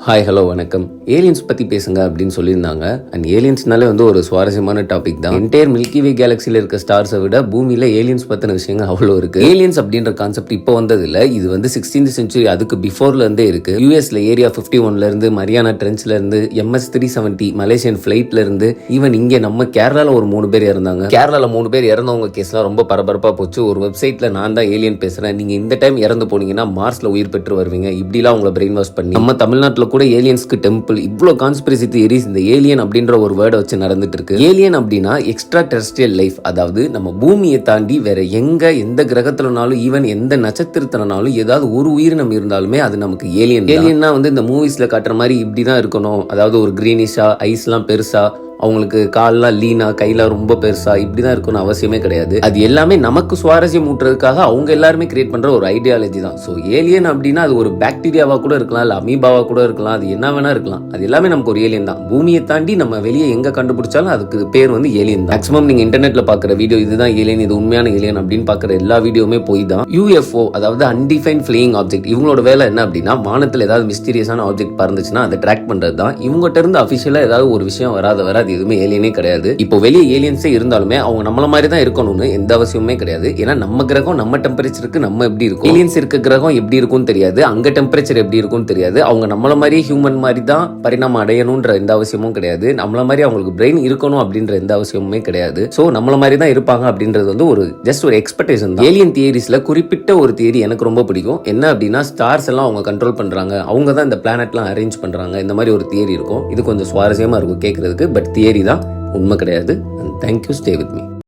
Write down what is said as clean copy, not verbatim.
Hi hello வணக்கம். Aliens பற்றி பேசுங்க அப்படின்னு சொல்லியிருந்தாங்க. அண்ட் ஏலியன்ஸ்னாலே ஒரு சுவாரஸ்யமான டாபிக் தான். என்டையர் மில்கி வே கேலக்சியில் இருக்க ஸ்டார்ஸை விட பூமியில் ஏலியன்ஸ் பற்றின விஷயங்கள் அவ்வளோ இருக்கு. ஏலியன்ஸ் அப்படின்ற கான்செப்ட் இப்போ வந்ததில்லை. இது 16th century அதுக்கு பிஃபோர்லேருந்தே இருக்கு. யூஎஸ்ல ஏரியா 51 மரியானா ட்ரென்ச்லேருந்து MS-370 மலேசியன் ஃபிளைட்லேருந்து ஈவன் இங்கே நம்ம கேரளாவில் ஒரு 3 பேர் இறந்தாங்க. கேரளாவில் 3 பேர் இறந்தவங்க கேஸ்லாம் ரொம்ப பரபரப்பாக போச்சு. ஒரு வெப்சைட்டில் நான் தான் ஏலியன் பேசுகிறேன், நீங்கள் இந்த டைம் இறந்து போனீங்கன்னா மார்ஸில் உயிர் பெற்று வருவீங்க, இப்படிலாம் உங்களை பிரெயின் வாஷ் பண்ணி நம்ம தமிழ்நாட்டில் கூட ஏலியன்ஸ்க்கு டெம்பிள் இவ்வளோ கான்ஸ்பிரசி தியரிஸ் இந்த ஏலியன் அப்படின்ற ஒரு வேர்டை வச்சு நடந்துட்டு இருக்கு. ஏலியன் அப்படின்னா எக்ஸ்ட்ரா டெரஸ்ட்ரியல் லைஃப், அதாவது நம்ம பூமியை தாண்டி வேற எந்த கிரகத்துலனாலும் ஈவன் எந்த நட்சத்திரத்தினாலும் ஏதாவது ஒரு உயிரினம் இருந்தாலுமே அது நமக்கு ஏலியன். ஏலியன்னா இந்த மூவிஸ்ல காட்டுற மாதிரி இப்படிதான் இருக்கணும், அதாவது ஒரு கிரீனிஷா, ஐஸ்லாம் பெருசா, அவங்களுக்கு கால்லாம் லீனா, கையெல்லாம் ரொம்ப பெருசா, இப்படிதான் இருக்கணும் அவசியமே கிடையாது. அது எல்லாமே நமக்கு சுவாரஸ்யம் ஊட்டுறதுக்காக அவங்க எல்லாருமே கிரியேட் பண்ற ஒரு ஐடியாலஜி தான். ஸோ ஏலியன் அப்படின்னா அது ஒரு பாக்டீரியாவா கூட இருக்கலாம், இல்ல அமீபாவா கூட இருக்கலாம், அது என்ன வேணா இருக்கலாம். அது எல்லாமே நமக்கு ஒரு ஏலியன் தான். பூமியை தாண்டி நம்ம வெளியே எங்க கண்டுபிடிச்சாலும் அதுக்கு பேர் ஏலியன் தான். மேக்ஸிமம் நீங்க இன்டர்நெட்ல பாக்குற வீடியோ இதுதான் ஏலியன், இது உண்மையான ஏலியன் அப்படின்னு பாக்குற எல்லா வீடியோமே போய் தான். UFO அதாவது அன்டிஃபைன்ட் ஃபிளையிங் ஆப்ஜெக்ட், இவங்களோட வேலை என்ன அப்படின்னா வானத்துல ஏதாவது மிஸ்டீரியஸான ஆப்ஜெக்ட் பறந்துச்சுன்னா அதை ட்ராக் பண்றது தான். இவங்ககிட்ட இருந்து அபிஷியலா ஏதாவது ஒரு விஷயம் வராது எதுவுமே ஏலியனே கிடையாது. இப்போ வெளியே ஏலியன்ஸே இருந்தாலுமே அவங்க நம்மள மாதிரி தான் இருக்கணும்னு எந்த அவசியமே கிடையாது. ஏன்னா நம்ம கிரகம் நம்ம டெம்பரேச்சருக்கு நம்ம எப்படி இருக்கும், ஏலியன்ஸ் இருக்க கிரகம் எப்படி இருக்கும்னு தெரியாது, அங்க டெம்பரேச்சர் எப்படி இருக்கும்னு தெரியாது. அவங்க நம்மள மாதிரி ஹியூமன் மாதிரி தான் பரிணாமம் அடையணும்ன்ற எந்த அவசியமும் கிடையாது. நம்மள மாதிரி அவங்களுக்கு பிரெயின் இருக்கணும் அப்படின்ற எந்த அவசியமுமே கிடையாது. சோ நம்மள மாதிரி தான் இருப்பாங்க அப்படின்றது ஒரு ஜஸ்ட் ஒரு எக்ஸ்பெக்டேஷன் தான். ஏலியன் தியரிஸ்ல குறிப்பிட்ட ஒரு தியரி எனக்கு ரொம்ப பிடிக்கும். என்ன அப்படின்னா ஸ்டார்ஸ் எல்லாம் அவங்க கண்ட்ரோல் பண்றாங்க, அவங்க தான் இந்த பிளானட்லாம் அரேஞ்ச் பண்றாங்க, இந்த மாதிரி ஒரு தியரி இருக்கும். இது கொஞ்சம் சுவாரஸ்யமா இருக்கும் கேட்கறதுக்கு, பட் தியரி தான், உண்மை கிடையாது. And thank you, stay with me.